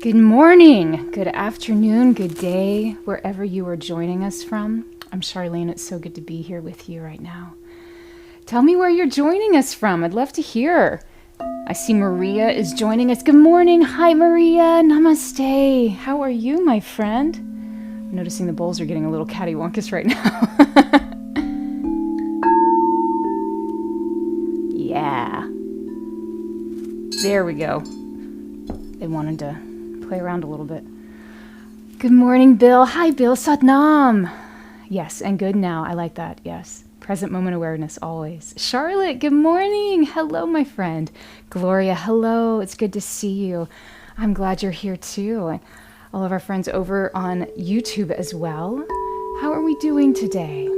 Good morning, good afternoon, good day, wherever you are joining us from. I'm Charlene. It's so good to be here with you right now. Tell me where you're joining us from. I'd love to hear. I see Maria is joining us. Good morning. Hi, Maria. Namaste. How are you, my friend? I'm noticing the bowls are getting a little cattywampus right now. Yeah. There we go. They wanted to play around a little bit. Good morning, Bill. Hi, Bill. Satnam. Yes, and good now. I like that. Yes. Present moment awareness always. Charlotte, good morning. Hello, my friend. Gloria, hello. It's good to see you. I'm glad you're here too. And all of our friends over on YouTube as well. How are we doing today?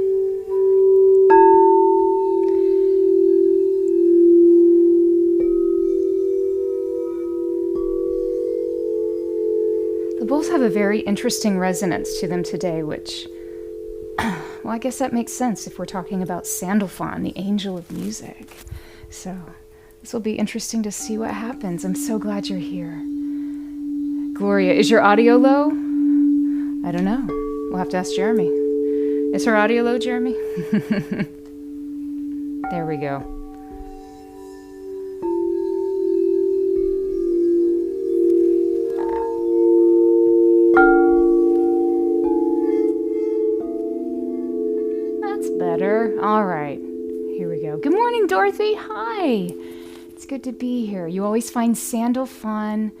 The bowls have a very interesting resonance to them today, which, well, I guess that makes sense if we're talking about Sandalphon, the angel of music. So this will be interesting to see what happens. I'm so glad you're here. Gloria, is your audio low? I don't know. We'll have to ask Jeremy. Is her audio low, Jeremy? There we go. Better. All right. Here we go. Good morning, Dorothy. Hi. It's good to be here. You always find Sandalphon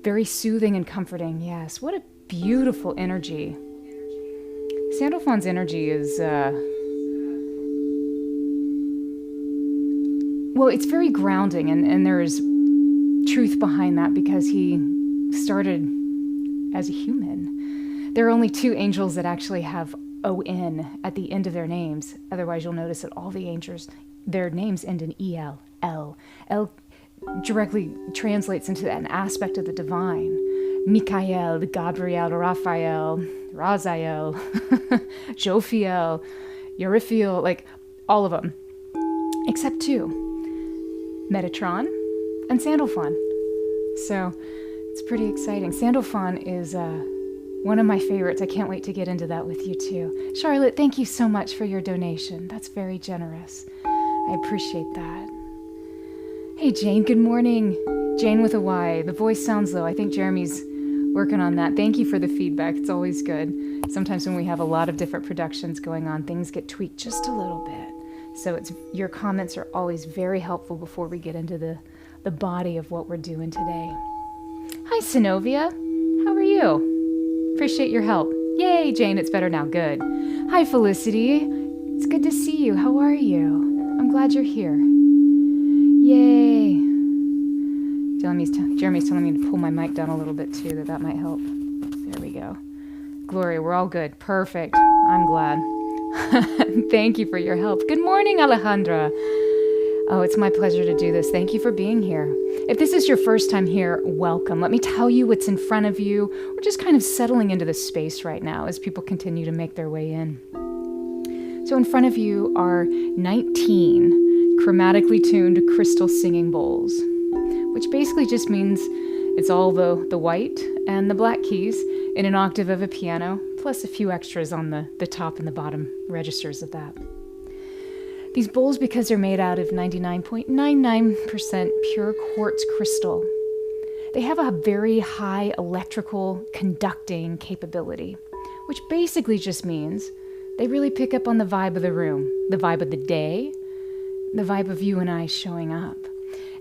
very soothing and comforting. Yes. What a beautiful energy. Sandalphon's energy is, well, it's very grounding, and there is truth behind that because he started as a human. There are only two angels that actually have O-N at the end of their names. Otherwise, you'll notice that all the angels, their names end in E-L, L. L directly translates into an aspect of the divine. Michael, Gabriel, Raphael, Raziel, Jophiel, Euryphiel, like all of them, except two, Metatron and Sandalphon. So it's pretty exciting. Sandalphon is one of my favorites. I can't wait to get into that with you too. Charlotte, thank you so much for your donation. That's very generous. I appreciate that. Hey, Jane, good morning. Jane with a Y. The voice sounds low. I think Jeremy's working on that. Thank you for the feedback. It's always good. Sometimes when we have a lot of different productions going on, things get tweaked just a little bit. So your comments are always very helpful before we get into the body of what we're doing today. Hi, Synovia. How are you? Appreciate your help. Yay, Jane, it's better now. Good. Hi, Felicity. It's good to see you. How are you? I'm glad you're here. Yay. Jeremy's telling me to pull my mic down a little bit too, that might help. There we go. Gloria, we're all good. Perfect. I'm glad. Thank you for your help. Good morning, Alejandra. Oh, it's my pleasure to do this. Thank you for being here. If this is your first time here, welcome. Let me tell you what's in front of you. We're just kind of settling into this space right now as people continue to make their way in. So in front of you are 19 chromatically tuned crystal singing bowls, which basically just means it's all the white and the black keys in an octave of a piano, plus a few extras on the top and the bottom registers of that. These bowls, because they're made out of 99.99% pure quartz crystal, they have a very high electrical conducting capability, which basically just means they really pick up on the vibe of the room, the vibe of the day, the vibe of you and I showing up.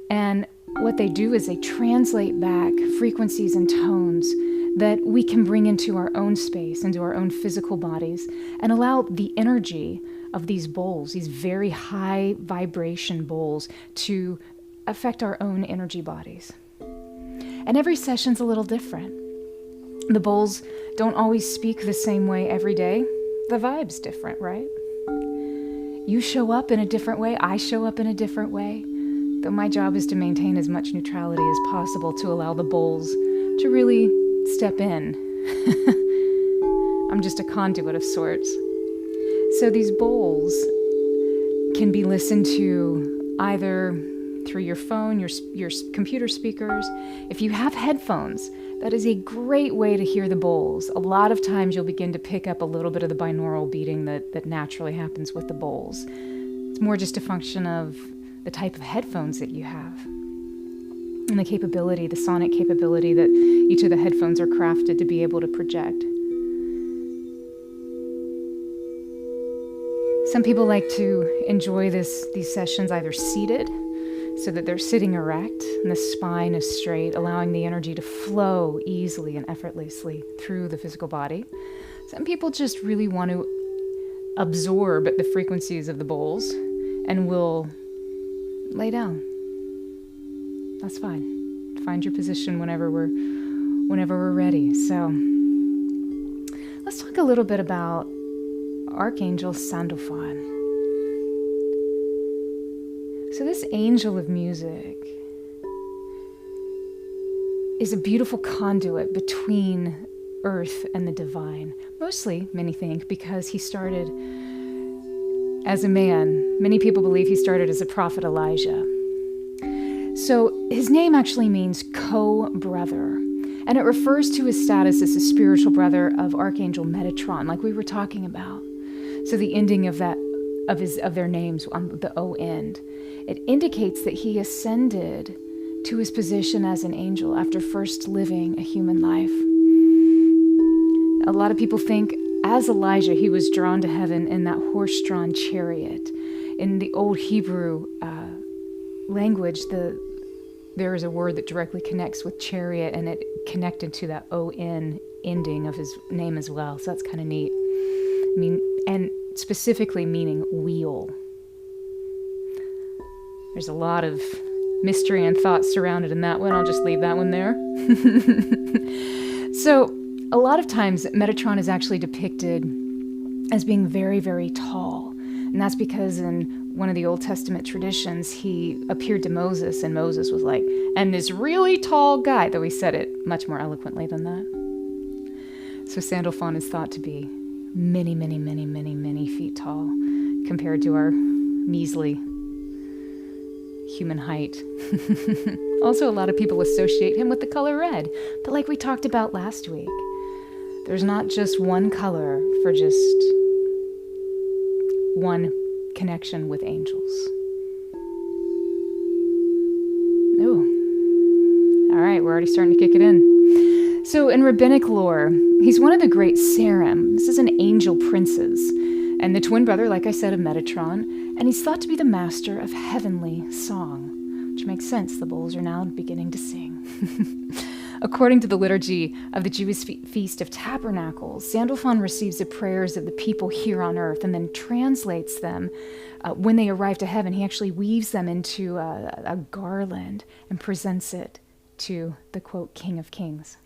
And what they do is they translate back frequencies and tones that we can bring into our own space, into our own physical bodies, and allow the energy of these bowls, these very high vibration bowls, to affect our own energy bodies. And every session's a little different. The bowls don't always speak the same way every day. The vibe's different, right? You show up in a different way, I show up in a different way, though my job is to maintain as much neutrality as possible to allow the bowls to really step in. I'm just a conduit of sorts. So these bowls can be listened to either through your phone, your computer speakers. If you have headphones, that is a great way to hear the bowls. A lot of times you'll begin to pick up a little bit of the binaural beating that naturally happens with the bowls. It's more just a function of the type of headphones that you have and the capability, the sonic capability that each of the headphones are crafted to be able to project. Some people like to enjoy these sessions either seated, so that they're sitting erect and the spine is straight, allowing the energy to flow easily and effortlessly through the physical body. Some people just really want to absorb the frequencies of the bowls and will lay down. That's fine. Find your position whenever we're ready. So let's talk a little bit about Archangel Sandalphon. So this angel of music is a beautiful conduit between earth and the divine. Mostly, many think, because he started as a man. Many people believe he started as a prophet Elijah. So his name actually means co-brother, and it refers to his status as a spiritual brother of Archangel Metatron, like we were talking about. So the ending of their names on the O end, it indicates that he ascended to his position as an angel after first living a human life. A lot of people think, as Elijah, he was drawn to heaven in that horse-drawn chariot. In the old Hebrew language, there is a word that directly connects with chariot, and it connected to that O-N ending of his name as well. So that's kind of neat. I mean, and specifically meaning wheel. There's a lot of mystery and thought surrounded in that one. I'll just leave that one there. So a lot of times Metatron is actually depicted as being very, very tall. And that's because in one of the Old Testament traditions, he appeared to Moses, and Moses was like, and this really tall guy, though he said it much more eloquently than that. So Sandalphon is thought to be many, many, many, many, many feet tall compared to our measly human height. Also, a lot of people associate him with the color red. But like we talked about last week, there's not just one color for just one connection with angels. Ooh. All right, we're already starting to kick it in. So in rabbinic lore, he's one of the great Serim. This is an angel princes, and the twin brother, like I said, of Metatron, and he's thought to be the master of heavenly song, which makes sense. The bowls are now beginning to sing. According to the liturgy of the Jewish Feast of Tabernacles, Sandalphon receives the prayers of the people here on earth and then translates them. When they arrive to heaven, he actually weaves them into a garland and presents it to the, quote, King of Kings.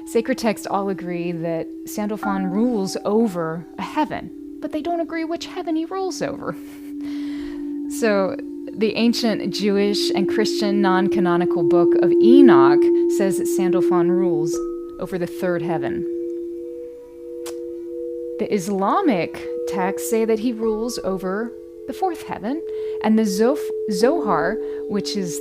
Sacred texts all agree that Sandalphon rules over a heaven, but they don't agree which heaven he rules over. So the ancient Jewish and Christian non-canonical book of Enoch says that Sandalphon rules over the third heaven. The Islamic texts say that he rules over the fourth heaven, and the Zohar, which is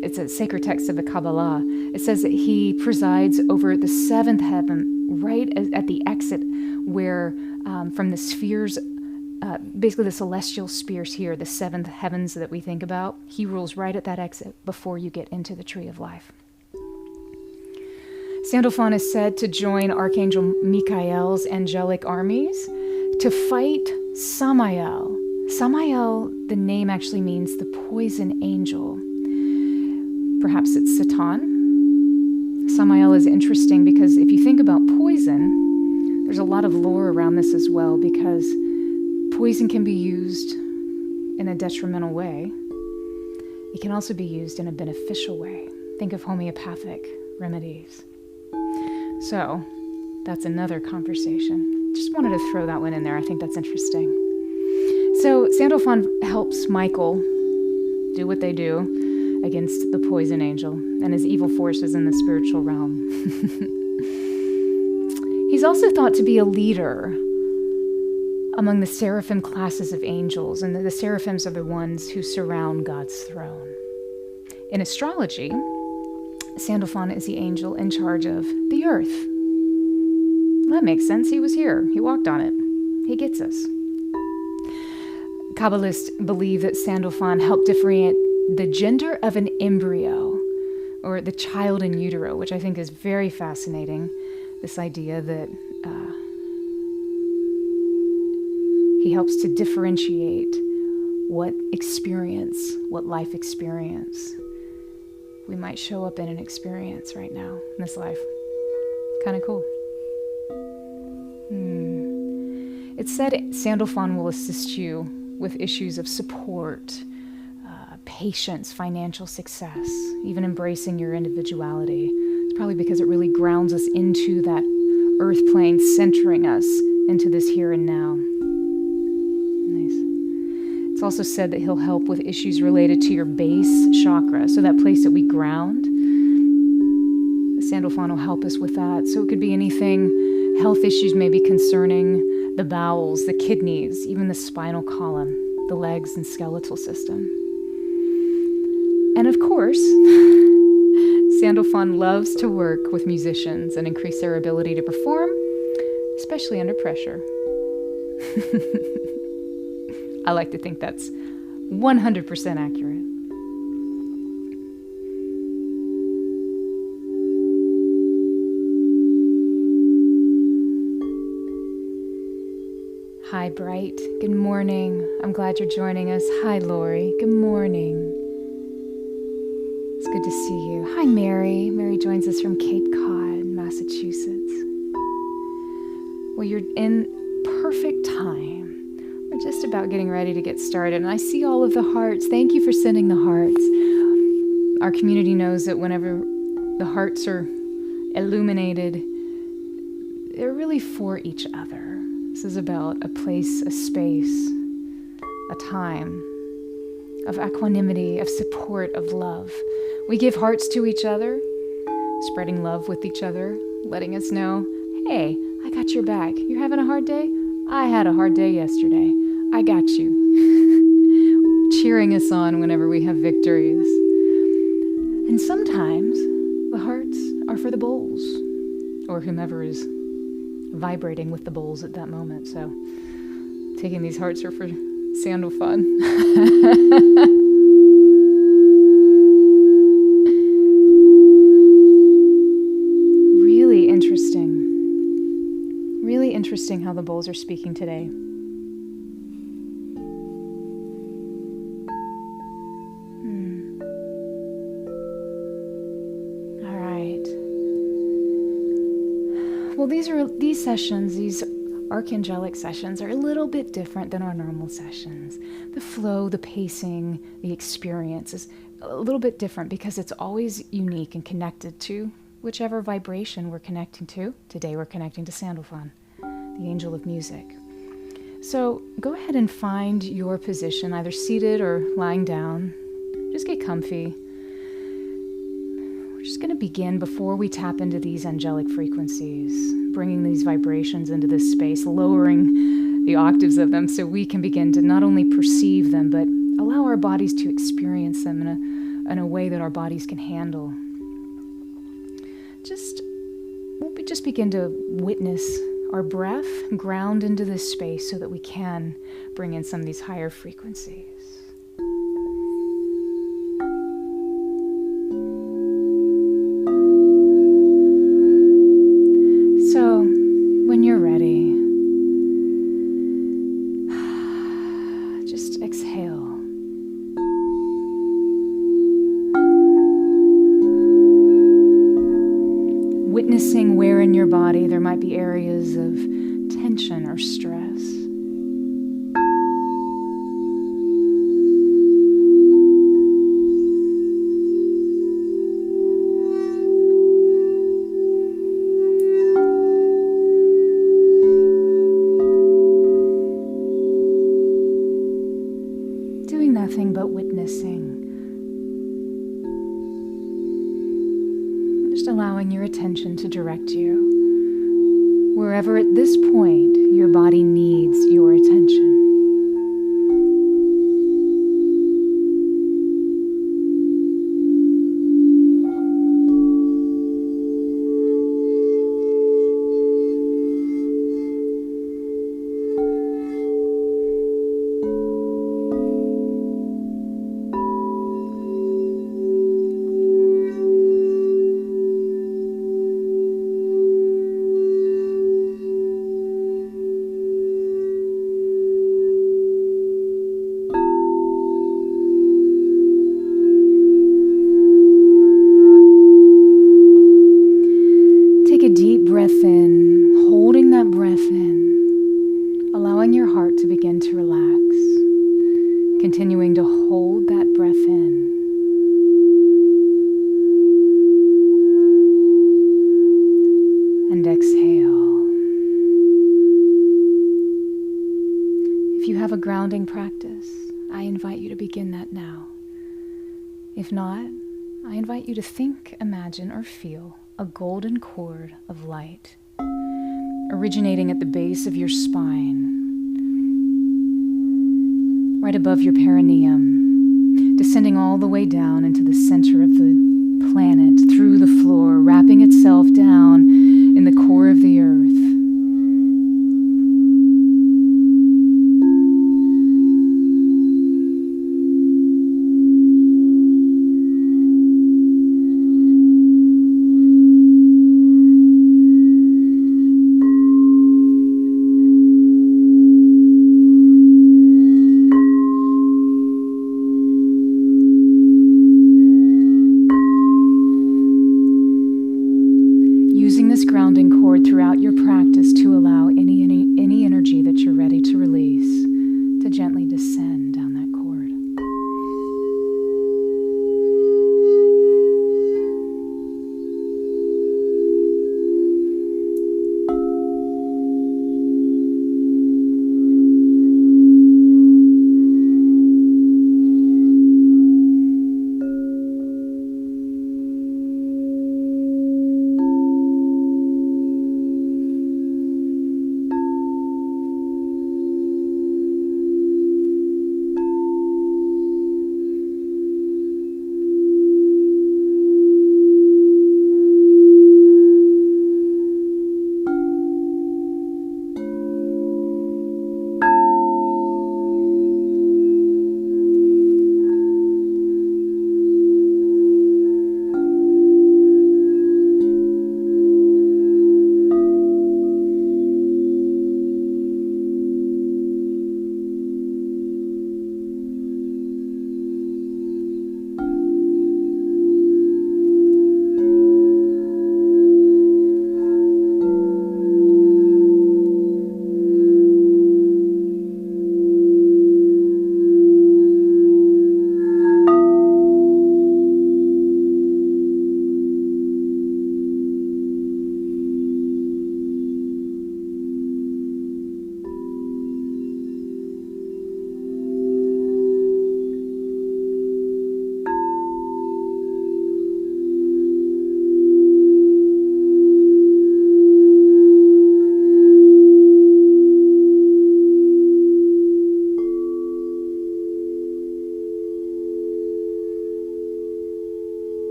it's a sacred text of the Kabbalah, it says that he presides over the seventh heaven, right at the exit where from the spheres, basically the celestial spheres here, the seventh heavens that we think about, he rules right at that exit before you get into the tree of life. Sandalphon is said to join Archangel Michael's angelic armies to fight Samael. Samael, the name actually means the poison angel. Perhaps it's Satan. Samael is interesting because if you think about poison, there's a lot of lore around this as well, because poison can be used in a detrimental way. It can also be used in a beneficial way. Think of homeopathic remedies. So that's another conversation. Just wanted to throw that one in there. I think that's interesting. So Sandalphon helps Michael do what they do against the poison angel and his evil forces in the spiritual realm. He's also thought to be a leader among the seraphim classes of angels, and the seraphims are the ones who surround God's throne. In astrology, Sandalphon is the angel in charge of the earth. That makes sense. He was here. He walked on it. He gets us. Kabbalists believe that Sandalphon helped differentiate the gender of an embryo, or the child in utero, which I think is very fascinating. This idea that he helps to differentiate what life experience we might show up in an experience right now in this life. Kind of cool. It's said Sandalphon will assist you with issues of support, patience, financial success, even embracing your individuality. It's probably because it really grounds us into that earth plane, centering us into this here and now. Nice. It's also said that he'll help with issues related to your base chakra, so that place that we ground. The Sandalphon will help us with that. So it could be anything, health issues maybe concerning the bowels, the kidneys, even the spinal column, the legs and skeletal system. And of course, Sandalphon loves to work with musicians and increase their ability to perform, especially under pressure. I like to think that's 100% accurate. Hi, Bright. Good morning. I'm glad you're joining us. Hi, Lori. Good morning. It's good to see you. Hi, Mary. Mary joins us from Cape Cod, Massachusetts. Well, you're in perfect time. We're just about getting ready to get started, and I see all of the hearts. Thank you for sending the hearts. Our community knows that whenever the hearts are illuminated, they're really for each other. This is about a place, a space, a time of equanimity, of support, of love. We give hearts to each other, spreading love with each other, letting us know, hey, I got your back. You're having a hard day? I had a hard day yesterday. I got you. Cheering us on whenever we have victories. And sometimes the hearts are for the bowls, or whomever is vibrating with the bowls at that moment. So taking these hearts are for Sandalphon. Really interesting. Really interesting how the bowls are speaking today. All right. Well, these sessions, these archangelic sessions, are a little bit different than our normal sessions. The flow, the pacing, the experience is a little bit different because it's always unique and connected to whichever vibration we're connecting to. Today we're connecting to Sandalphon, the angel of music. So go ahead and find your position, either seated or lying down. Just get comfy. We're just going to begin before we tap into these angelic frequencies, bringing these vibrations into this space, lowering the octaves of them so we can begin to not only perceive them, but allow our bodies to experience them in a way that our bodies can handle. We'll just begin to witness our breath, ground into this space so that we can bring in some of these higher frequencies. So, when you're ready, just exhale. Witnessing where in your body there might be areas of tension or stress. Doing nothing but witnessing. Allowing your attention to direct you wherever at this point your body needs your attention. and exhale. If you have a grounding practice, I invite you to begin that now. If not, I invite you to think, imagine, or feel a golden cord of light originating at the base of your spine, right above your perineum, descending all the way down into the center of the planet, through the floor, wrapping itself down in the core of the earth. Using this grounding cord throughout your practice to allow any energy that you're ready to release to gently descend down that cord.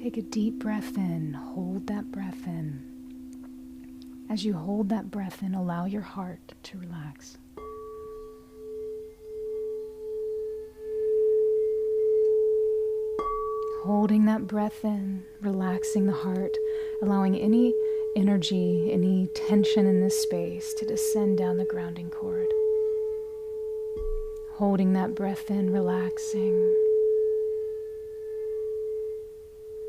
Take a deep breath in. Hold that breath in. As you hold that breath in, allow your heart to relax. Holding that breath in, relaxing the heart, allowing any energy, any tension in this space to descend down the grounding cord. Holding that breath in, relaxing.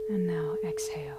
And now exhale.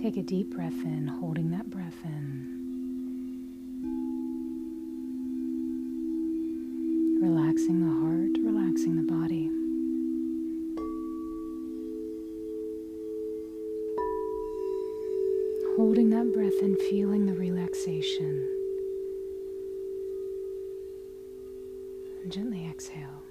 Take a deep breath in, holding that breath in. Relaxing the heart, relaxing the body. Holding that breath and feeling the relaxation. And gently exhale.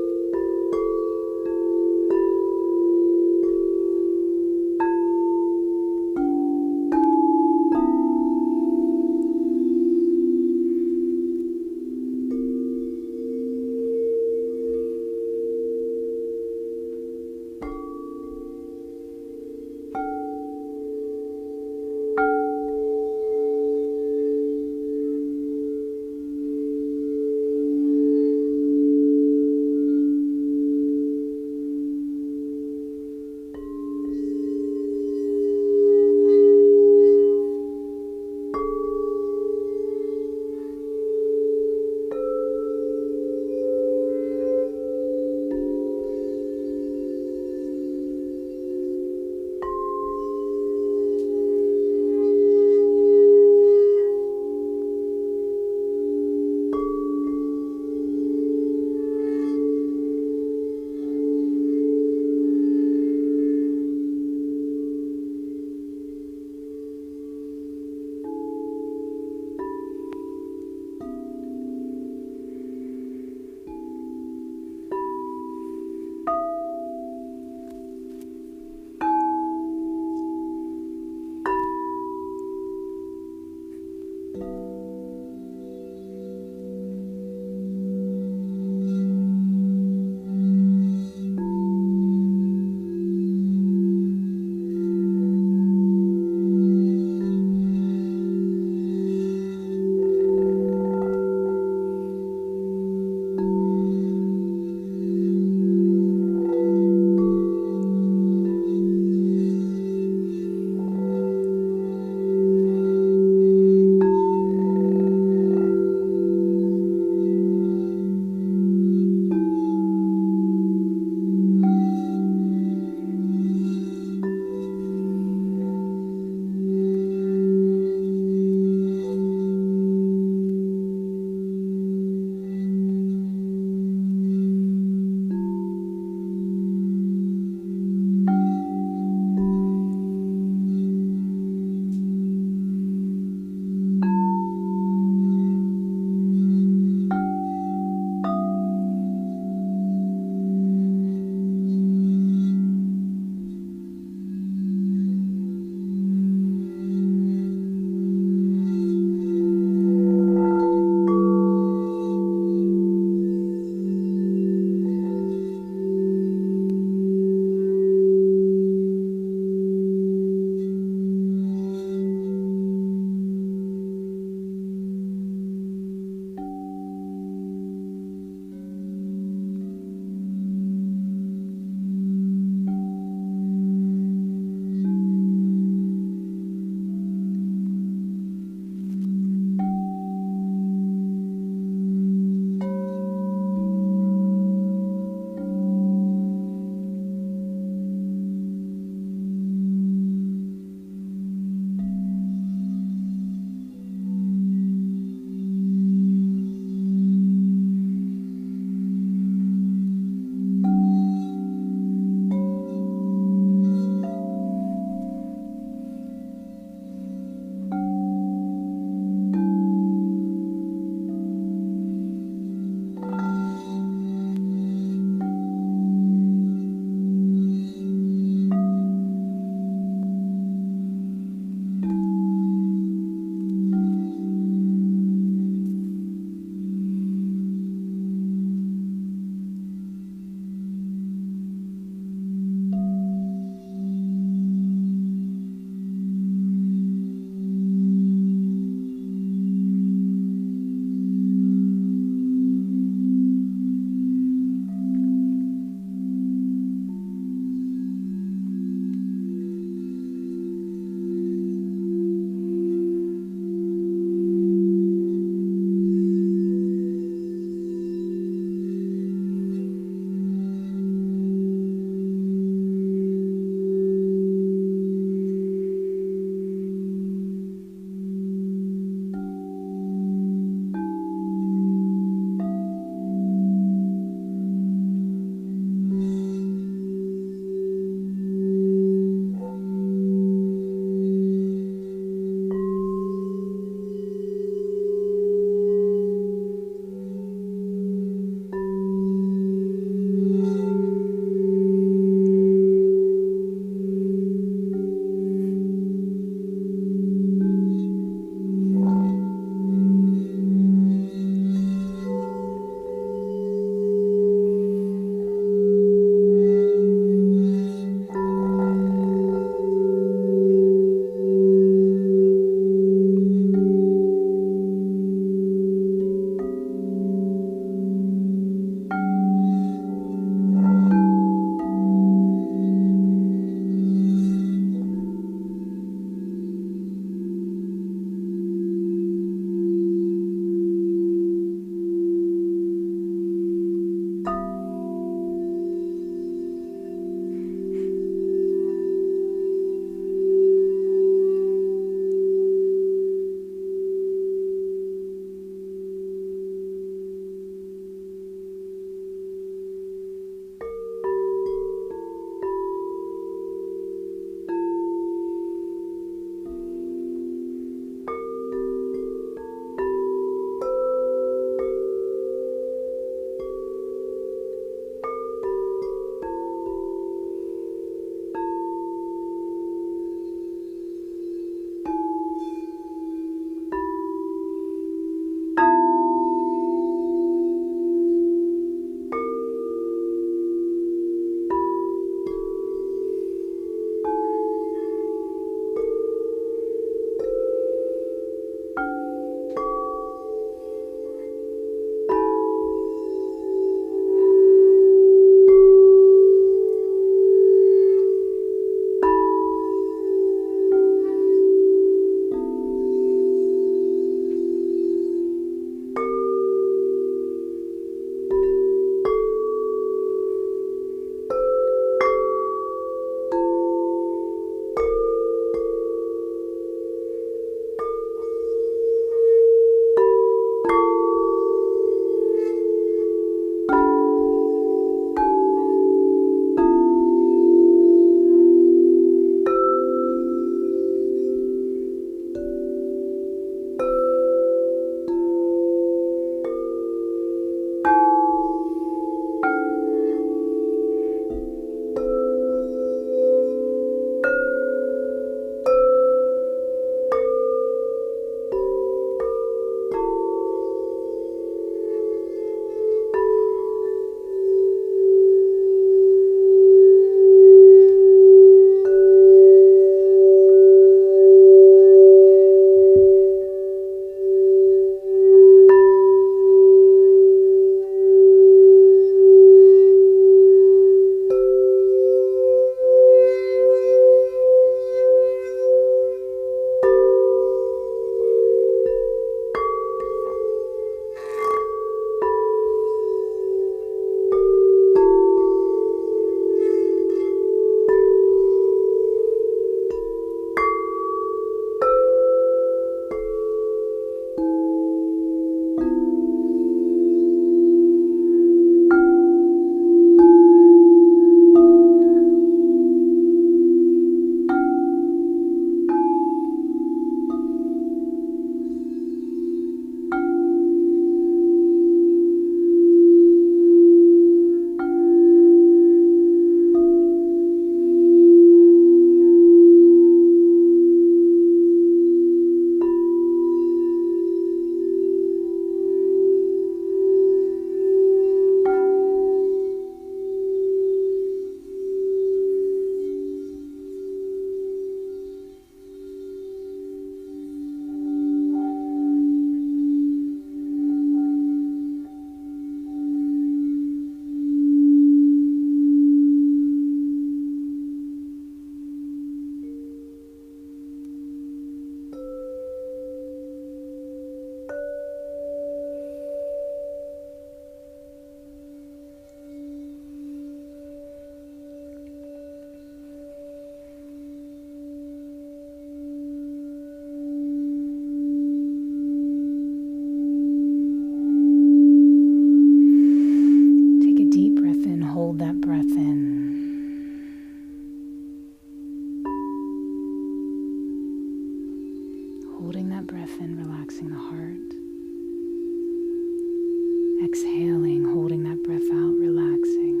exhaling, holding that breath out, relaxing.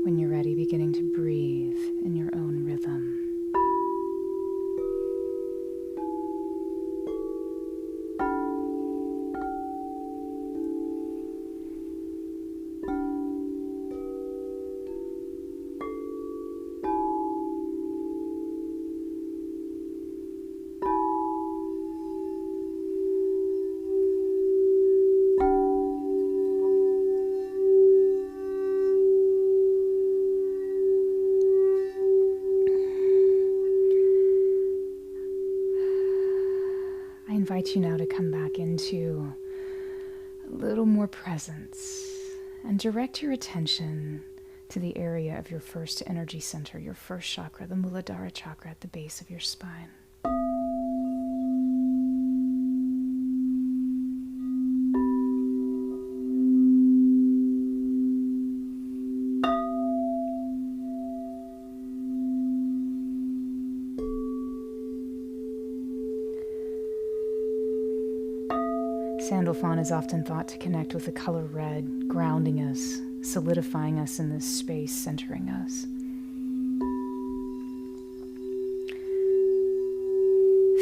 When you're ready, beginning to breathe in your own rhythm. I invite you now to come back into a little more presence and direct your attention to the area of your first energy center, your first chakra, the Muladhara chakra at the base of your spine. Sandalphon is often thought to connect with the color red, grounding us, solidifying us in this space, centering us.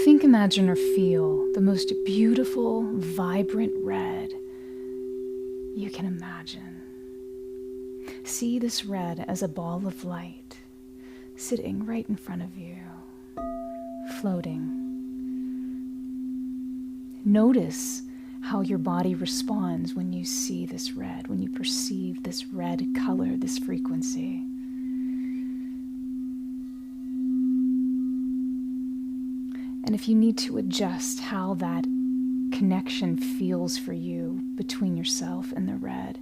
Think, imagine, or feel the most beautiful, vibrant red you can imagine. See this red as a ball of light sitting right in front of you, floating. Notice how your body responds when you see this red, when you perceive this red color, this frequency. And if you need to adjust how that connection feels for you between yourself and the red,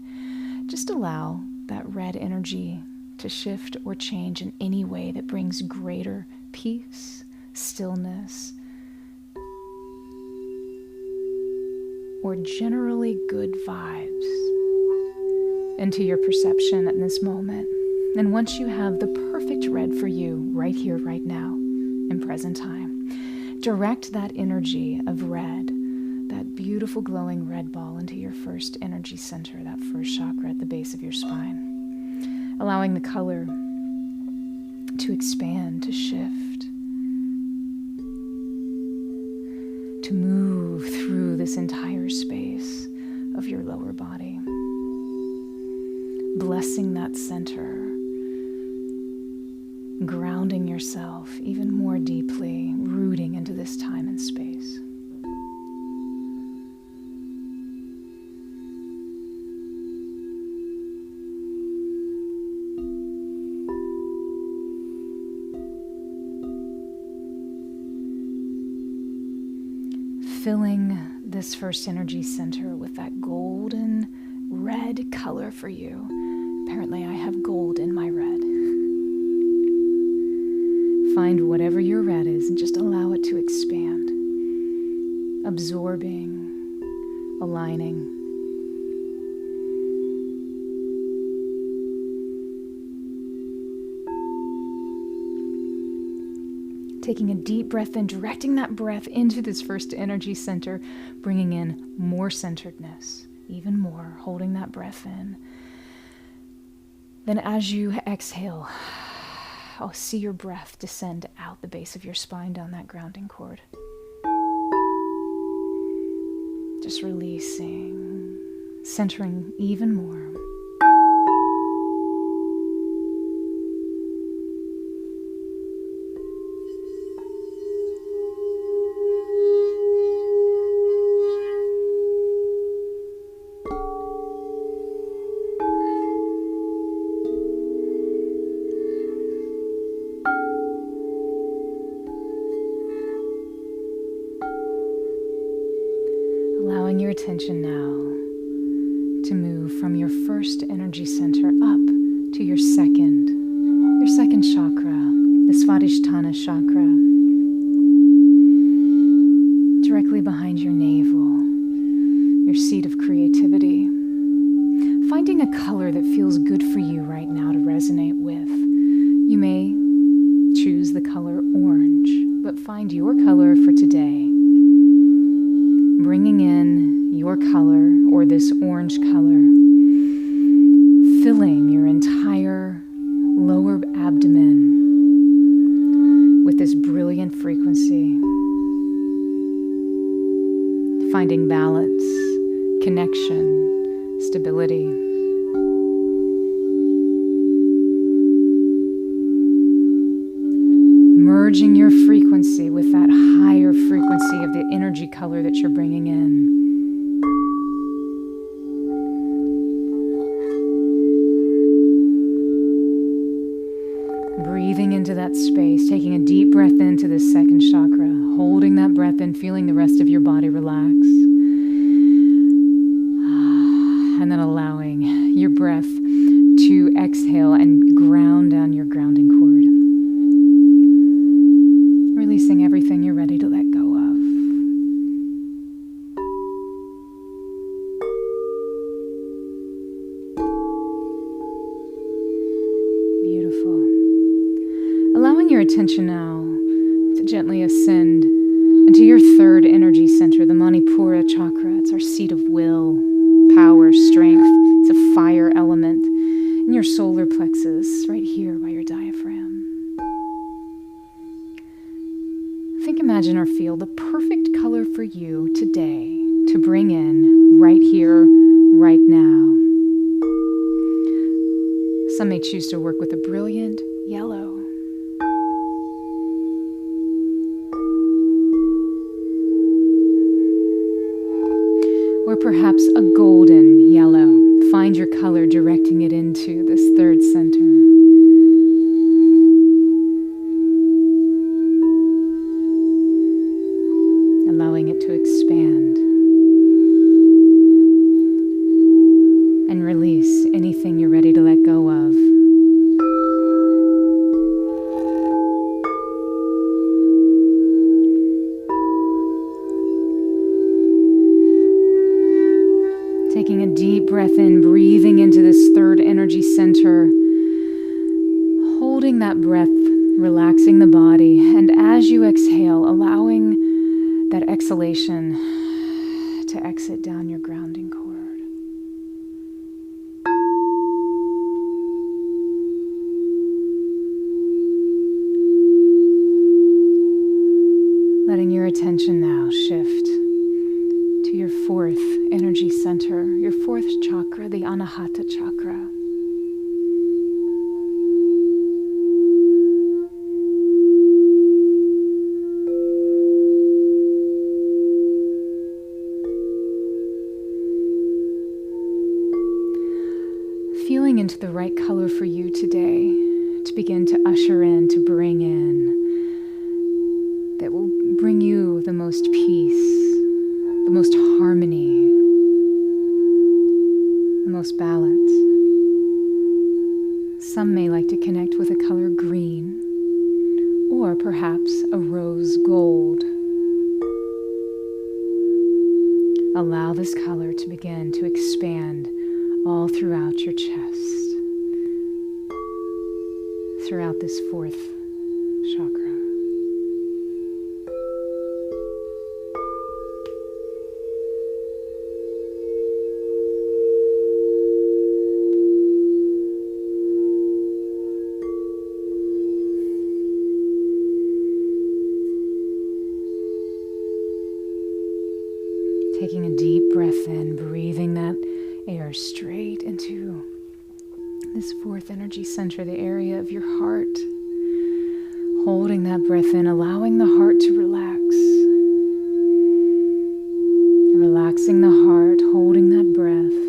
just allow that red energy to shift or change in any way that brings greater peace, stillness, or generally good vibes into your perception at this moment. And once you have the perfect red for you right here, right now, in present time, direct that energy of red, that beautiful glowing red ball, into your first energy center, that first chakra at the base of your spine, allowing the color to expand, to shift, to move through this entire space of your lower body, blessing that center, grounding yourself even more deeply, rooting into this time and space. Filling this first energy center with that golden red color for you. Apparently, I have gold in my red. Find whatever your red is and just allow it to expand, absorbing, aligning. Taking a deep breath in, directing that breath into this first energy center, bringing in more centeredness, even more, holding that breath in. Then as you exhale, I'll see your breath descend out the base of your spine down that grounding cord. Just releasing, centering even more. Allowing your attention now to move from your first energy center up to your second chakra, the Svadhisthana chakra, directly behind your navel, your seat of creativity. Finding a color that feels good for you right now to resonate with. You may choose the color orange, but find your color for today. finding balance, connection, stability. Merging your frequency with that higher frequency of the energy color that you're bringing in. Breathing into that space, taking a deep breath into the second chakra, holding that breath in, feeling the rest of your body relax. And then allowing your breath to exhale and ground down your grounding cord. Releasing everything you're ready to let go of. Beautiful. Allowing your attention now to gently ascend into your third energy center, the Manipura chakra. It's our seat of will, power, strength. It's a fire element in your solar plexus, right here by your diaphragm. Think, imagine, or feel the perfect color for you today to bring in right here, right now. Some may choose to work with a brilliant yellow. Or perhaps a golden yellow. Find your color directing it into this third center. Allowing it to expand and release anything you're ready to let go of. Taking a deep breath in, breathing into this third energy center, holding that breath, relaxing the body, and as you exhale, allowing that exhalation to exit down your grounding cord. Letting your attention now shift to your fourth energy center, your fourth chakra, the Anahata chakra. Feeling into the right color for you today to begin to usher in, to bring in, that will bring you the most peace, the most harmony, the most balance. Some may like to connect with a color green, or perhaps a rose gold. Allow this color to begin to expand all throughout your chest, throughout this fourth chakra. Taking a deep breath in, breathing that air straight into this fourth energy center, the area of your heart. Holding that breath in, allowing the heart to relax. Relaxing the heart, holding that breath.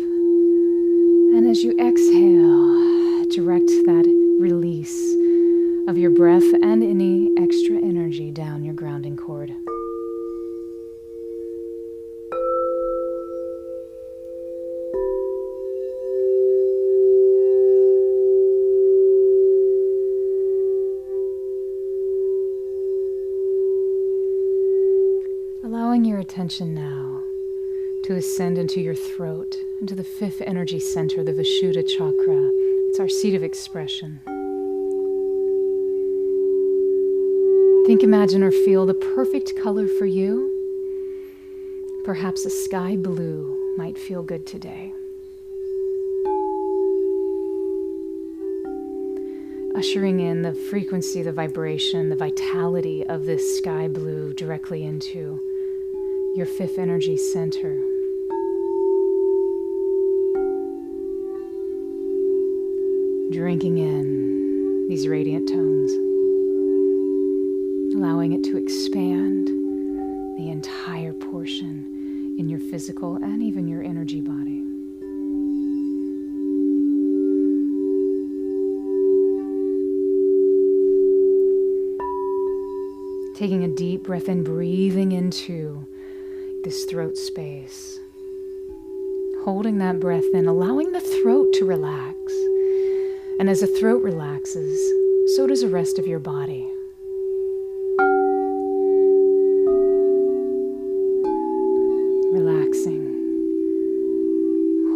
And as you exhale, direct that release of your breath and any extra energy down your grounding cord. Allowing your attention now to ascend into your throat, into the fifth energy center, the Vishuddha chakra. It's our seat of expression. Think, imagine, or feel the perfect color for you. Perhaps a sky blue might feel good today. Ushering in the frequency, the vibration, the vitality of this sky blue directly into your fifth energy center. Drinking in these radiant tones, allowing it to expand the entire portion in your physical and even your energy body. Taking a deep breath in, breathing into this throat space. Holding that breath in, allowing the throat to relax. And as the throat relaxes, so does the rest of your body. Relaxing.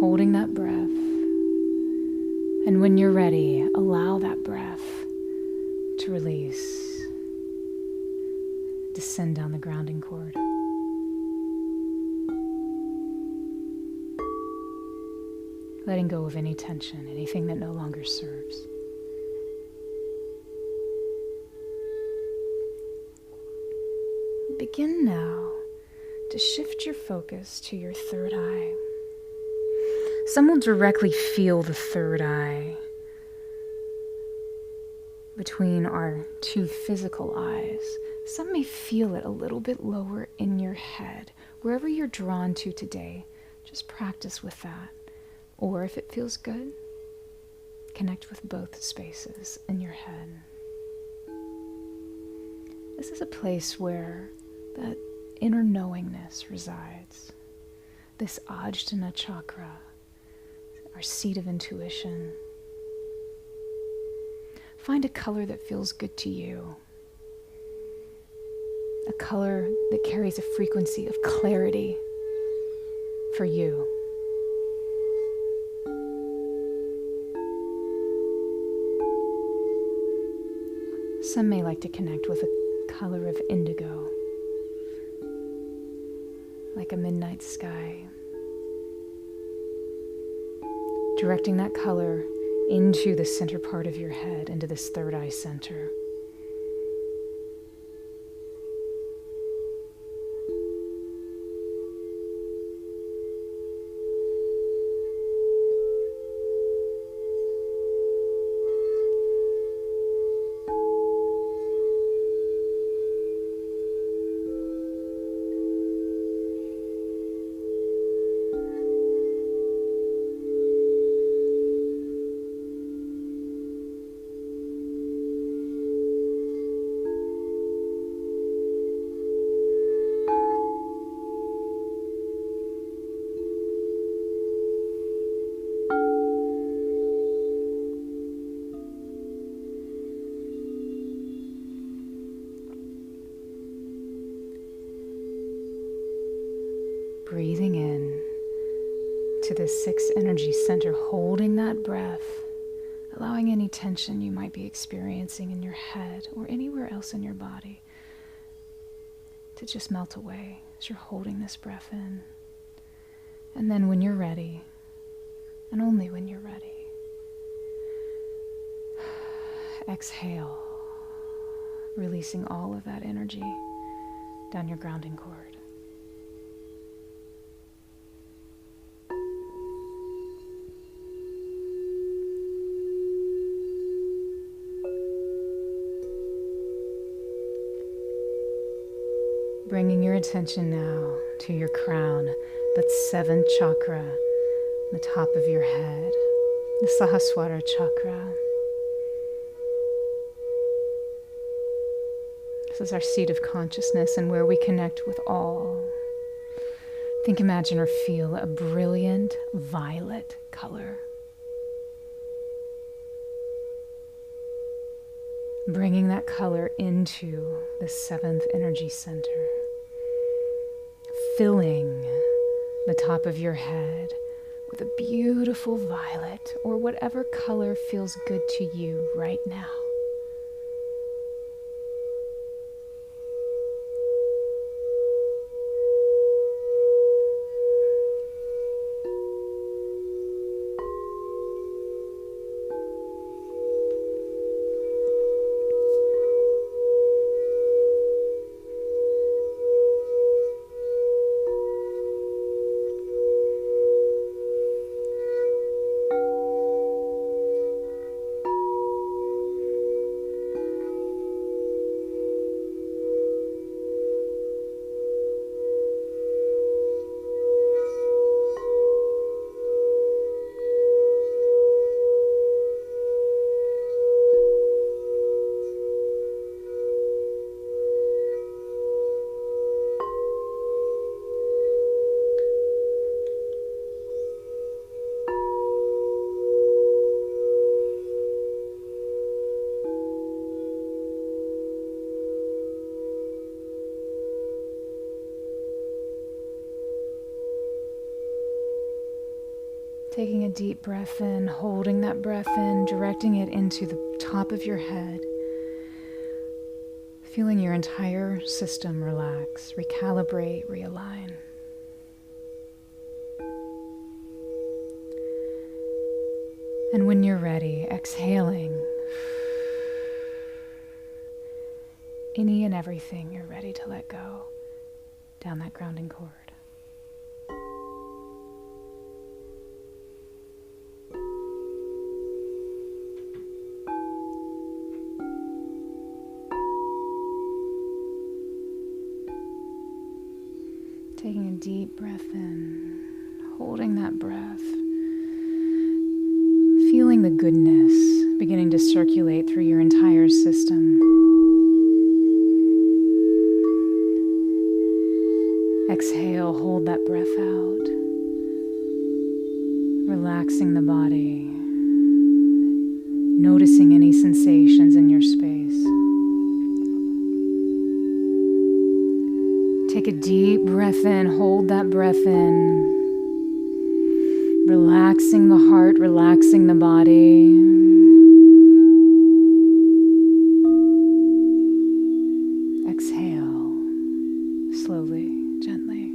Holding that breath. And when you're ready, allow that breath to release. Descend down the grounding cord. Letting go of any tension, anything that no longer serves. Begin now to shift your focus to your third eye. Some will directly feel the third eye between our two physical eyes. Some may feel it a little bit lower in your head. Wherever you're drawn to today, just practice with that. Or if it feels good, connect with both spaces in your head. This is a place where that inner knowingness resides. This Ajna chakra, our seat of intuition. Find a color that feels good to you. A color that carries a frequency of clarity for you. Some may like to connect with a color of indigo, like a midnight sky. Directing that color into the center part of your head, into this third eye center. Breathing in to the sixth energy center, holding that breath, allowing any tension you might be experiencing in your head or anywhere else in your body to just melt away as you're holding this breath in. And then when you're ready, and only when you're ready, exhale, releasing all of that energy down your grounding cord. Bringing your attention now to your crown, that seventh chakra, the top of your head, the Sahasrara chakra. This is our seat of consciousness and where we connect with all. Think, imagine, or feel a brilliant violet color. Bringing that color into the seventh energy center. Filling the top of your head with a beautiful violet or whatever color feels good to you right now. Taking a deep breath in, holding that breath in, directing it into the top of your head. Feeling your entire system relax, recalibrate, realign. And when you're ready, exhaling any and everything you're ready to let go down that grounding cord. Taking a deep breath in, holding that breath, feeling the goodness beginning to circulate through your entire system. Exhale, hold that breath out, relaxing the body, noticing any sensations in your space. Take a deep breath in, hold that breath in, relaxing the heart, relaxing the body. Exhale, slowly, gently.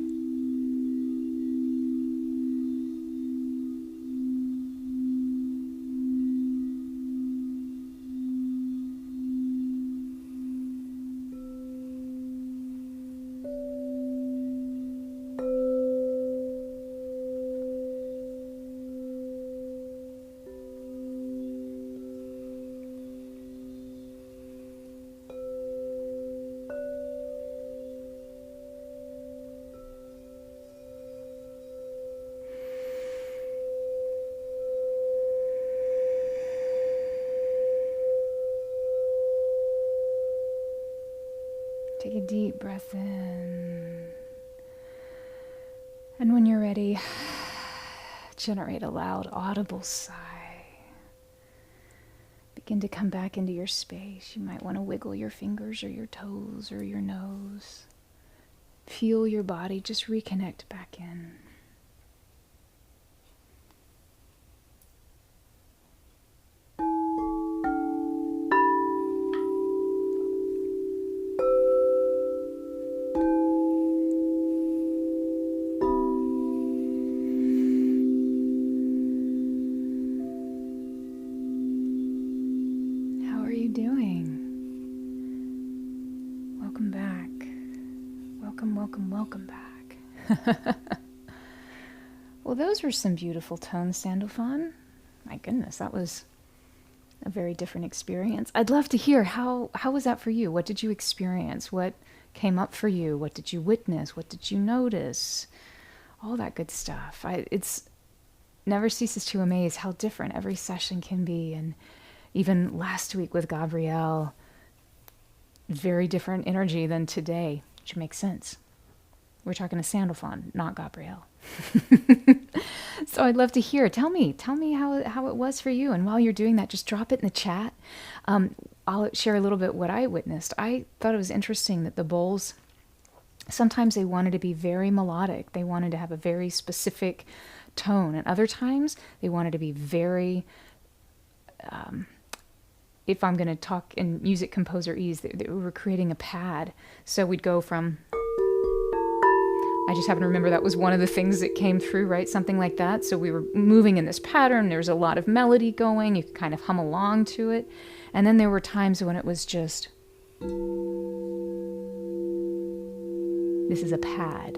Take a deep breath in. And when you're ready, generate a loud, audible sigh. Begin to come back into your space. You might want to wiggle your fingers or your toes or your nose. Feel your body just reconnect back in. Welcome back. Well, those were some beautiful tones, Sandalphon. My goodness, that was a very different experience. I'd love to hear how was that for you? What did you experience? What came up for you? What did you witness? What did you notice? All that good stuff. It's never ceases to amaze how different every session can be. And even last week with Gabrielle, very different energy than today, which makes sense. We're talking to Sandalphon, not Gabrielle. So I'd love to hear. Tell me how it was for you. And while you're doing that, just drop it in the chat. I'll share a little bit what I witnessed. I thought it was interesting that the bowls, sometimes they wanted to be very melodic. They wanted to have a very specific tone. And other times they wanted to be very, if I'm going to talk in music composer-ese, they were creating a pad. So we'd go from... I just happen to remember that was one of the things that came through, right? Something like that. So we were moving in this pattern. There was a lot of melody going. You could kind of hum along to it. And then there were times when it was just, this is a pad.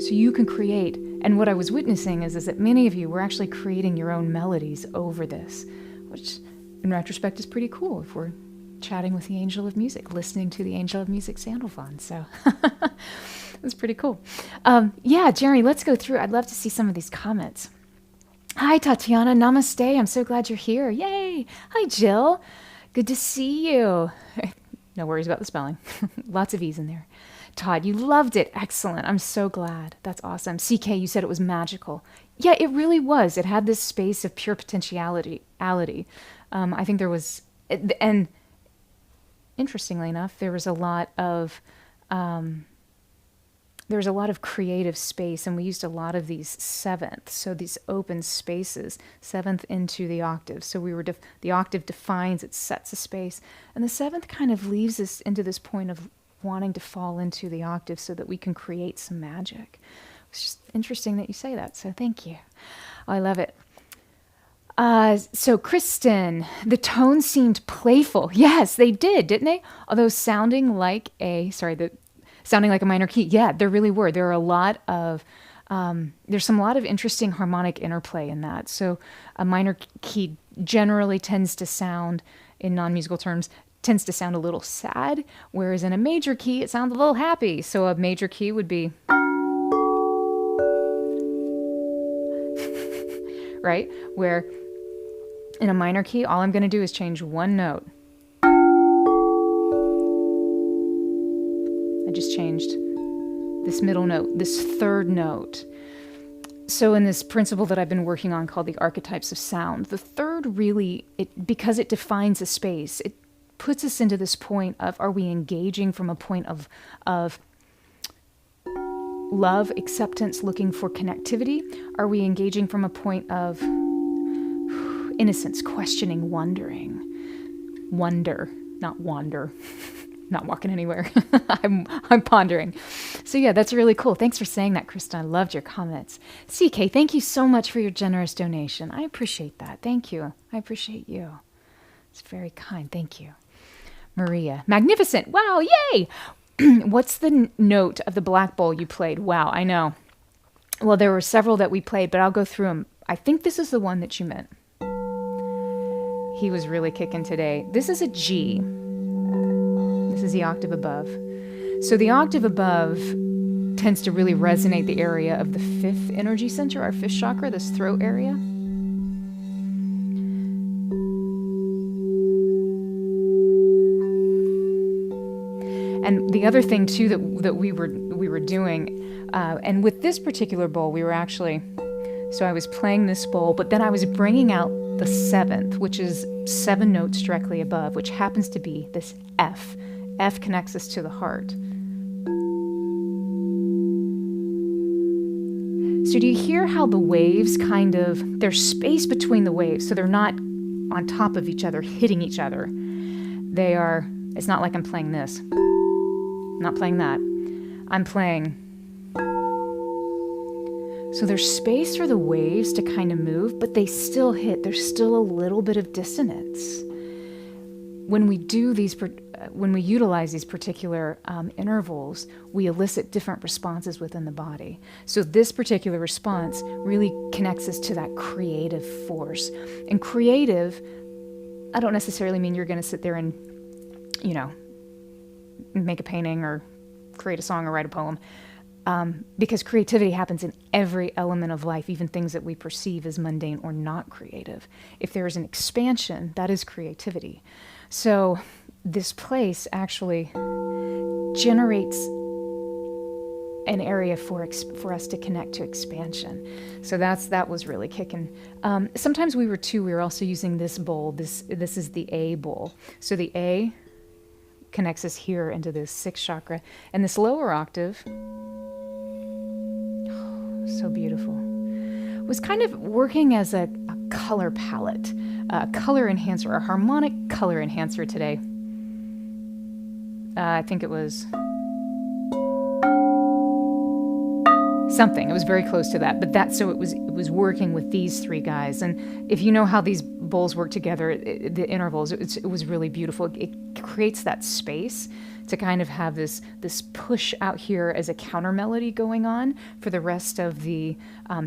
So you can create, and what I was witnessing is that many of you were actually creating your own melodies over this, which in retrospect is pretty cool if we're chatting with the angel of music, listening to the angel of music, Sandalphon. So that's pretty cool. Yeah, Jerry, let's go through. I'd love to see some of these comments. Hi, Tatiana. Namaste. I'm so glad you're here. Yay. Hi, Jill. Good to see you. No worries about the spelling. Lots of E's in there. Todd, you loved it. Excellent. I'm so glad. That's awesome. CK, you said it was magical. Yeah, it really was. It had this space of pure potentiality. I think there was, and interestingly enough, there was a lot of there's a lot of creative space, and we used a lot of these sevenths, so these open spaces, seventh into the octave. So the octave defines, it sets a space, and the seventh kind of leaves us into this point of wanting to fall into the octave so that we can create some magic. It's just interesting that you say that, so thank you. Oh, I love it. So Kristen, the tones seemed playful. Yes, they did, didn't they? Although sounding like a minor key. Yeah, there really were. There are a lot of, there's a lot of interesting harmonic interplay in that. So a minor key generally tends to sound, in non-musical terms, tends to sound a little sad, whereas in a major key, it sounds a little happy. So a major key would be, right? Where in a minor key, all I'm going to do is change one note. I just changed this middle note, this third note. So in this principle that I've been working on called the archetypes of sound, the third really, because it defines a space, it puts us into this point of, are we engaging from a point of love, acceptance, looking for connectivity? Are we engaging from a point of innocence, questioning, wondering? Wonder, not wander. Not walking anywhere. I'm pondering. So yeah, that's really cool. Thanks for saying that, Krista. I loved your comments. CK, thank you so much for your generous donation. I appreciate that. Thank you. I appreciate you. It's very kind. Thank you. Maria, magnificent. Wow, yay. What's the note of the black bowl you played? Wow, I know. Well, there were several that we played, but I'll go through them. I think this is the one that you meant. He was really kicking today. This is a G. This is the octave above. So the octave above tends to really resonate the area of the fifth energy center, our fifth chakra, this throat area. And the other thing too that we were doing, and with this particular bowl, we were actually, so I was playing this bowl, but then I was bringing out the seventh, which is 7 notes directly above, which happens to be this F. F connects us to the heart. So do you hear how the waves there's space between the waves, so they're not on top of each other, hitting each other. It's not like I'm playing this. I'm not playing that. I'm playing. So there's space for the waves to kind of move, but they still hit. There's still a little bit of dissonance. When we utilize these particular intervals, we elicit different responses within the body. So this particular response really connects us to that creative force. And creative, I don't necessarily mean you're going to sit there and, make a painting or create a song or write a poem. Because creativity happens in every element of life, even things that we perceive as mundane or not creative. If there is an expansion, that is creativity. So this place actually generates an area for us to connect to expansion. So that was really kicking. Sometimes we were also using this bowl. This is the A bowl. So the A connects us here into this sixth chakra. And this lower octave, so beautiful, was kind of working as a color palette, a color enhancer, a harmonic color enhancer today. I think it was something. It was very close to that, but so it was working with these three guys. And if you know how these bowls work together, the intervals, it was really beautiful. It creates that space to kind of have this push out here as a counter melody going on for the rest of the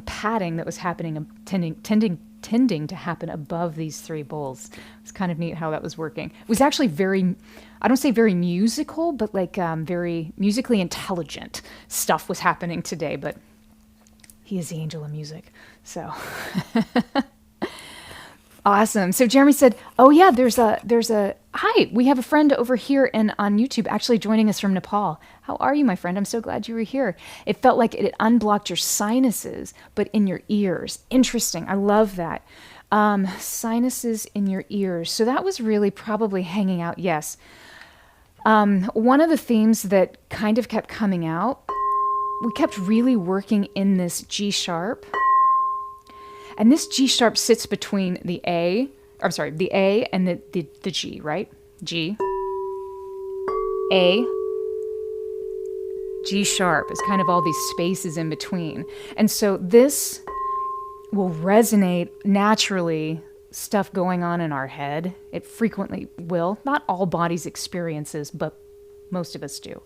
padding that was happening, tending to happen above these three bowls. It's kind of neat how that was working. It was actually very, I don't say very musical, but like very musically intelligent stuff was happening today, but he is the angel of music. So awesome. So Jeremy said, oh yeah, there's a, hi, we have a friend over here on YouTube actually joining us from Nepal. How are you, my friend? I'm so glad you were here. It felt like it unblocked your sinuses, but in your ears. Interesting. I love that. Sinuses in your ears. So that was really probably hanging out. Yes. One of the themes that kind of kept coming out we kept really working in this G sharp. And this G sharp sits between the A and the G, right? G, A, G sharp is kind of all these spaces in between. And so this will resonate naturally, stuff going on in our head. It frequently will. Not all bodies experiences, but most of us do.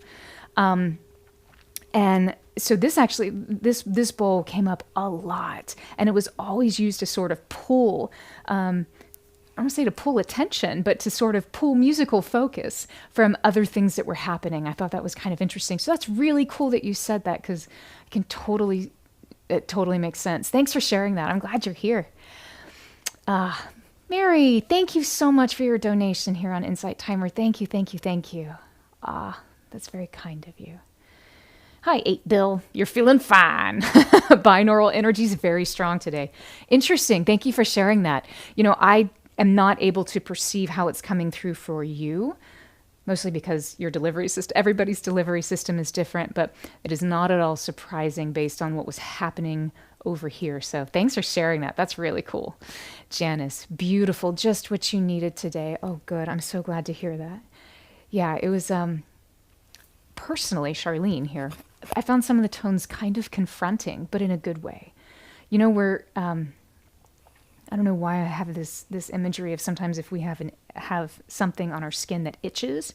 And so this bowl came up a lot, and it was always used to sort of pull, I don't want to say to pull attention, but to sort of pull musical focus from other things that were happening. I thought that was kind of interesting. So that's really cool that you said that, because it totally makes sense. Thanks for sharing that. I'm glad you're here. Mary, thank you so much for your donation here on Insight Timer. Thank you. That's very kind of you. Hi, 8 Bill. You're feeling fine. Binaural energy is very strong today. Interesting. Thank you for sharing that. I am not able to perceive how it's coming through for you, mostly because your delivery system, everybody's delivery system is different, but it is not at all surprising based on what was happening over here. So thanks for sharing that. That's really cool. Janice, beautiful. Just what you needed today. Oh, good. I'm so glad to hear that. Yeah, it was, personally, Charlene here, I found some of the tones kind of confronting, but in a good way. Where, I don't know why I have this imagery of sometimes if we have something on our skin that itches,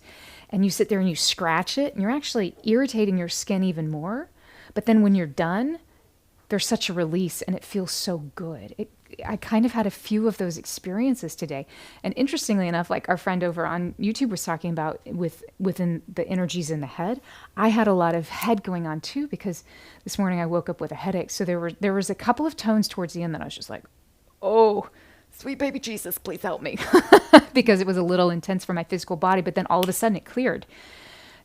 and you sit there and you scratch it, and you're actually irritating your skin even more. But then when you're done, there's such a release, and it feels so good. I kind of had a few of those experiences today. And interestingly enough, like our friend over on YouTube was talking about within the energies in the head, I had a lot of head going on too, because this morning I woke up with a headache. So there was a couple of tones towards the end that I was just like, oh, sweet baby Jesus, please help me. Because it was a little intense for my physical body, but then all of a sudden it cleared.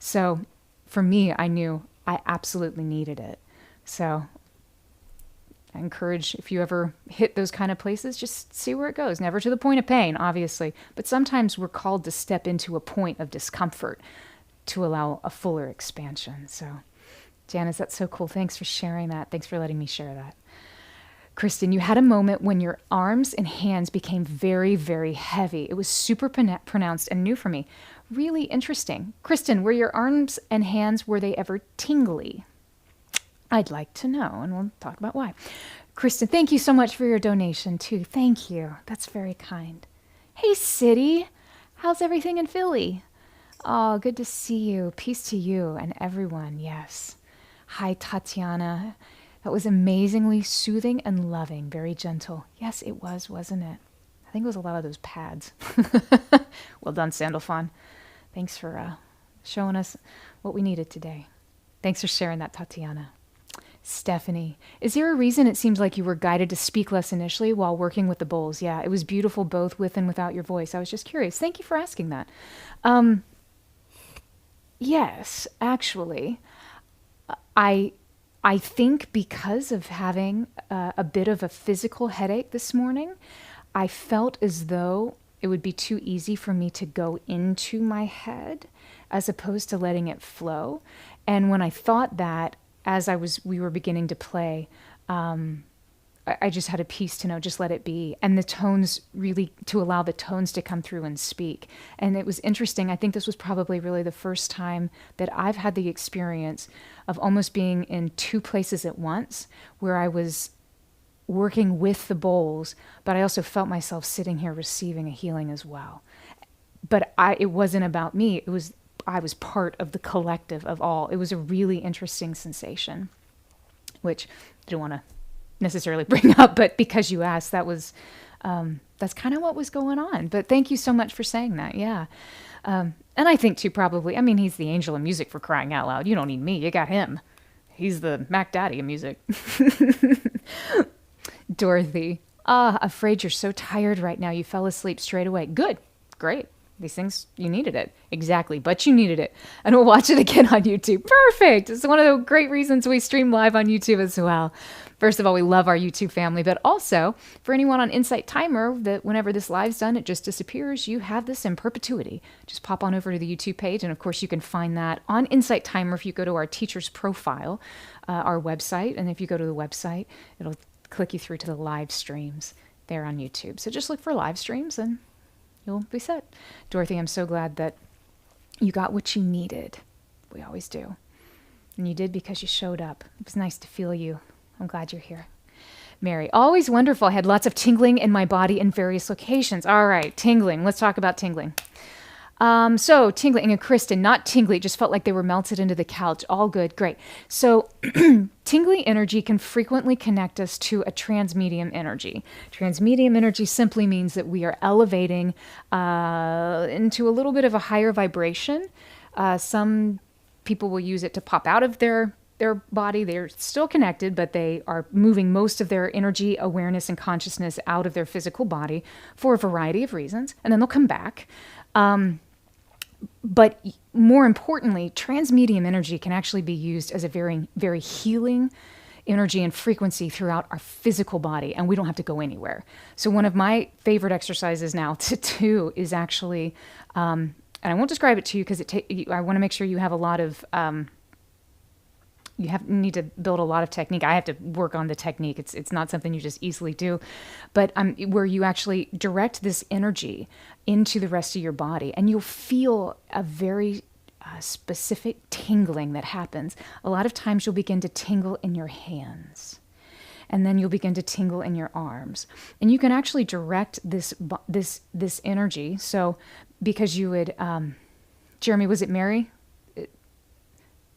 So for me, I knew I absolutely needed it. So I encourage, if you ever hit those kind of places, just see where it goes. Never to the point of pain, obviously, but sometimes we're called to step into a point of discomfort to allow a fuller expansion. So, Janice, that's so cool. Thanks for sharing that. Thanks for letting me share that. Kristen, you had a moment when your arms and hands became very, very heavy. It was super pronounced and new for me. Really interesting. Kristen, were your arms and hands, were they ever tingly? I'd like to know, and we'll talk about why. Kristen, thank you so much for your donation, too. Thank you. That's very kind. Hey, City. How's everything in Philly? Oh, good to see you. Peace to you and everyone, yes. Hi, Tatiana. That was amazingly soothing and loving, very gentle. Yes, it was, wasn't it? I think it was a lot of those pads. Well done, Sandalphon. Thanks for showing us what we needed today. Thanks for sharing that, Tatiana. Stephanie, is there a reason it seems like you were guided to speak less initially while working with the bowls? Yeah, it was beautiful both with and without your voice. I was just curious. Thank you for asking that. Yes, actually, I think because of having a bit of a physical headache this morning, I felt as though it would be too easy for me to go into my head as opposed to letting it flow. And when I thought that, as we were beginning to play, I just had a piece to know, just let it be. And the tones really, to allow the tones to come through and speak. And it was interesting. I think this was probably really the first time that I've had the experience of almost being in two places at once, where I was working with the bowls, but I also felt myself sitting here receiving a healing as well. But it wasn't about me. I was part of the collective of all. It was a really interesting sensation, which I don't want to necessarily bring up, but because you asked, that's kind of what was going on. But thank you so much for saying that. Yeah. And I think too, probably, he's the angel of music, for crying out loud. You don't need me. You got him. He's the Mac Daddy of music. Dorothy, afraid you're so tired right now. You fell asleep straight away. Good. Great. These things, you needed it. Exactly. But you needed it. And we'll watch it again on YouTube. Perfect. It's one of the great reasons we stream live on YouTube as well. First of all, we love our YouTube family, but also for anyone on Insight Timer, that whenever this live's done, it just disappears. You have this in perpetuity. Just pop on over to the YouTube page. And of course, you can find that on Insight Timer if you go to our teacher's profile, our website. And if you go to the website, it'll click you through to the live streams there on YouTube. So just look for live streams and you'll be set. Dorothy, I'm so glad that you got what you needed. We always do. And you did because you showed up. It was nice to feel you. I'm glad you're here. Mary, always wonderful. I had lots of tingling in my body in various locations. All right, tingling. Let's talk about tingling. So tingling, and Kristen, not tingly, just felt like they were melted into the couch. All good, great. So tingly energy can frequently connect us to a transmedium energy. Transmedium energy simply means that we are elevating into a little bit of a higher vibration. Some people will use it to pop out of their body. They're still connected, but they are moving most of their energy, awareness, and consciousness out of their physical body for a variety of reasons, and then they'll come back. But more importantly, transmedium energy can actually be used as a very, very healing energy and frequency throughout our physical body, and we don't have to go anywhere. So one of my favorite exercises now to do is actually, and I won't describe it to you because I want to make sure you have a lot of, need to build a lot of technique. I have to work on the technique. It's not something you just easily do, but where you actually direct this energy into the rest of your body, and you'll feel a very specific tingling that happens. A lot of times you'll begin to tingle in your hands, and then you'll begin to tingle in your arms, and you can actually direct this energy. So, because you would, Jeremy, was it Mary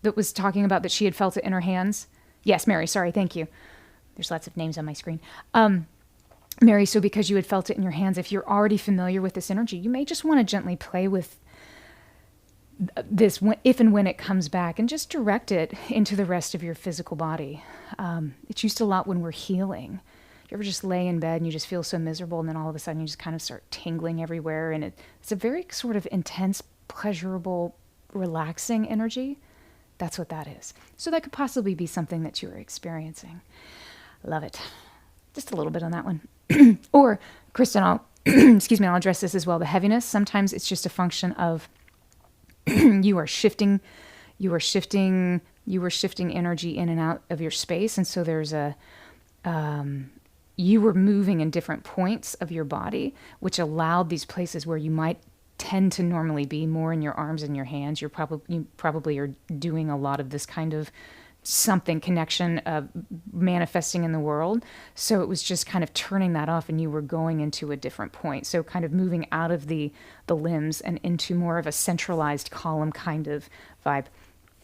that was talking about that she had felt it in her hands? Yes, Mary, sorry, thank you. There's lots of names on my screen. Mary, so because you had felt it in your hands, if you're already familiar with this energy, you may just want to gently play with this if and when it comes back, and just direct it into the rest of your physical body. It's used a lot when we're healing. You ever just lay in bed and you just feel so miserable, and then all of a sudden you just kind of start tingling everywhere, and it's a very sort of intense, pleasurable, relaxing energy. That's what that is. So that could possibly be something that you are experiencing. Love it. Just a little bit on that one. Or, Kristen, I'll address this as well. The heaviness, sometimes it's just a function of you are shifting energy in and out of your space. And so there's you were moving in different points of your body, which allowed these places where you might tend to normally be more in your arms and your hands. You probably are doing a lot of this kind of something connection manifesting in the world. So it was just kind of turning that off, and you were going into a different point. So kind of moving out of the limbs and into more of a centralized column kind of vibe.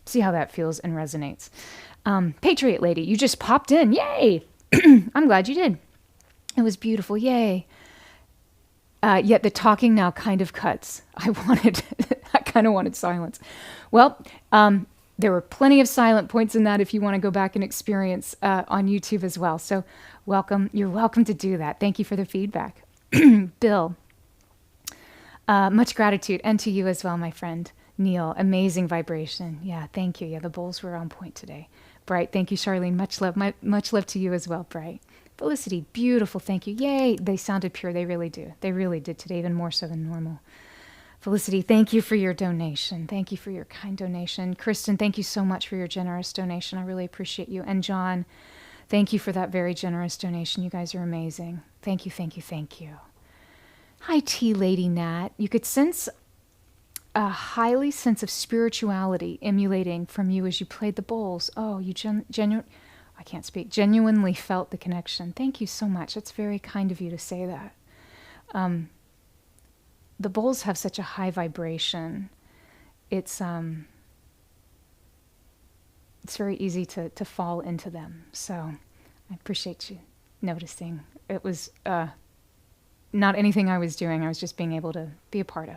See how that feels and resonates. Patriot Lady, you just popped in. Yay! I'm glad you did. It was beautiful. Yay. Yet the talking now kind of cuts. I kind of wanted silence. Well, there were plenty of silent points in that if you want to go back and experience on YouTube as well. So welcome. You're welcome to do that. Thank you for the feedback. Bill, much gratitude. And to you as well, my friend. Neil, amazing vibration. Yeah, thank you. Yeah, the bowls were on point today. Bright, thank you, Charlene. Much love. Much love to you as well, Bright. Felicity, beautiful, thank you. Yay, they sounded pure. They really do. They really did today, even more so than normal. Felicity, thank you for your donation. Thank you for your kind donation. Kristen, thank you so much for your generous donation. I really appreciate you. And John, thank you for that very generous donation. You guys are amazing. Thank you, thank you, thank you. Hi, Tea Lady Nat. You could sense a highly sense of spirituality emulating from you as you played the bowls. Oh, you genuinely felt the connection. Thank you so much. That's very kind of you to say that. The bowls have such a high vibration. It's very easy to fall into them. So I appreciate you noticing. It was not anything I was doing. I was just being able to be a part of.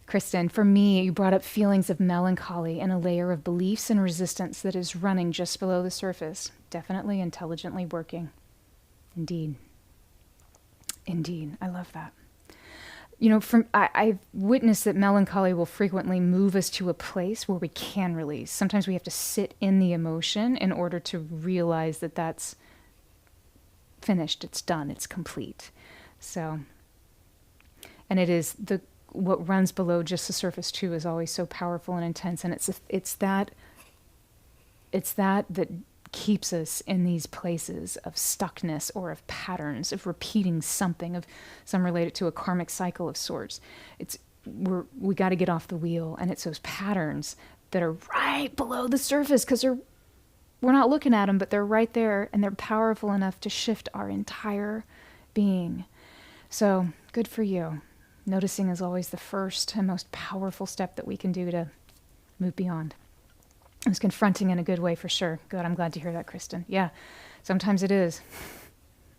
Kristen, for me, you brought up feelings of melancholy and a layer of beliefs and resistance that is running just below the surface. Definitely intelligently working. Indeed. Indeed. I love that. I've witnessed that melancholy will frequently move us to a place where we can release. Sometimes we have to sit in the emotion in order to realize that that's finished, it's done, it's complete. So, and it is what runs below just the surface too is always so powerful and intense, and it's that keeps us in these places of stuckness or of patterns of repeating something, of some relate it to a karmic cycle of sorts. We got to get off the wheel, and it's those patterns that are right below the surface because we're not looking at them, but they're right there, and they're powerful enough to shift our entire being. So good for you. Noticing is always the first and most powerful step that we can do to move beyond. It's confronting in a good way for sure. Good, I'm glad to hear that, Kristen. Yeah, sometimes it is.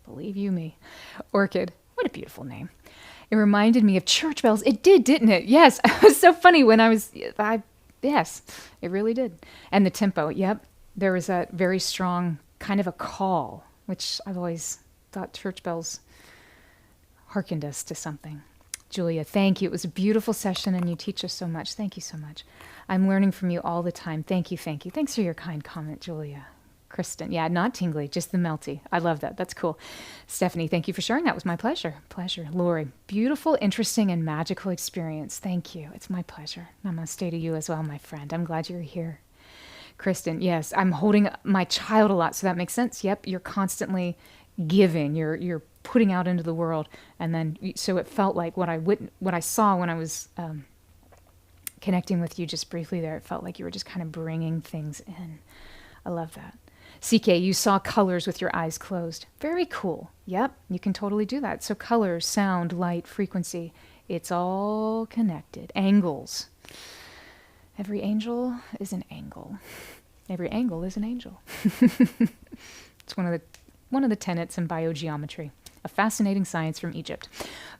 Believe you me. Orchid, what a beautiful name. It reminded me of church bells. It did, didn't it? Yes, it was so funny when yes, it really did. And the tempo, yep. There was a very strong kind of a call, which I've always thought church bells hearkened us to something. Julia, thank you. It was a beautiful session, and you teach us so much. Thank you so much. I'm learning from you all the time. Thank you, thank you. Thanks for your kind comment, Julia. Kristen, yeah, not tingly, just the melty. I love that. That's cool. Stephanie, thank you for sharing. That was my pleasure. Pleasure. Lori, beautiful, interesting, and magical experience. Thank you. It's my pleasure. Namaste to you as well, my friend. I'm glad you're here. Kristen, yes, I'm holding my child a lot, so that makes sense. Yep, you're constantly giving. You're putting out into the world, and then so it felt like what I saw when I was connecting with you just briefly there. It felt like you were just kind of bringing things in. I love that. CK, you saw colors with your eyes closed. Very cool. Yep, you can totally do that. So colors, sound, light, frequency, it's all connected. Angles. Every angel is an angle. Every angle is an angel. It's one of the tenets in biogeometry. A fascinating science from Egypt.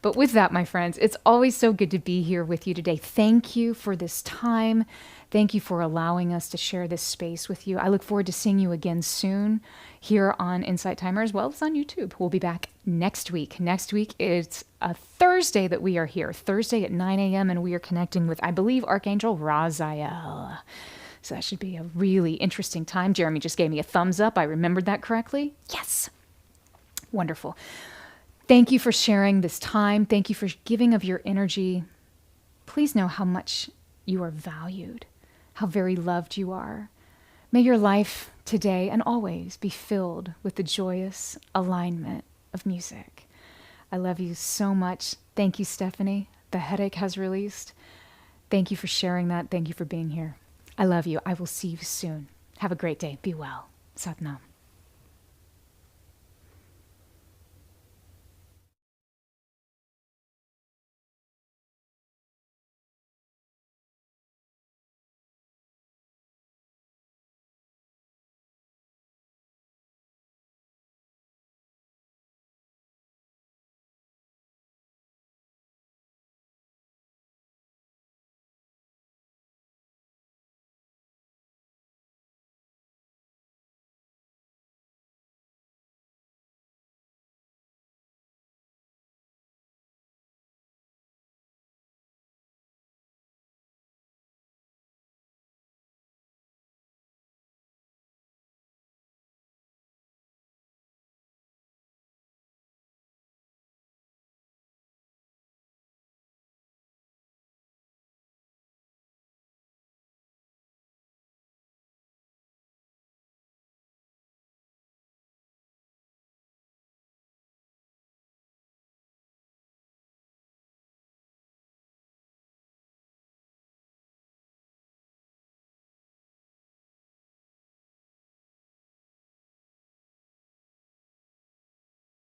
But with that, my friends, it's always so good to be here with you today. Thank you for this time. Thank you for allowing us to share this space with you. I look forward to seeing you again soon here on Insight Timer as well as on YouTube. We'll be back next week. Next week, it's a Thursday that we are here. Thursday at 9 a.m. and we are connecting with, I believe, Archangel Raziel. So that should be a really interesting time. Jeremy just gave me a thumbs up. I remembered that correctly. Yes. Wonderful. Thank you for sharing this time. Thank you for giving of your energy. Please know how much you are valued, how very loved you are. May your life today and always be filled with the joyous alignment of music. I love you so much. Thank you, Stephanie. The headache has released. Thank you for sharing that. Thank you for being here. I love you. I will see you soon. Have a great day. Be well. Sat Nam.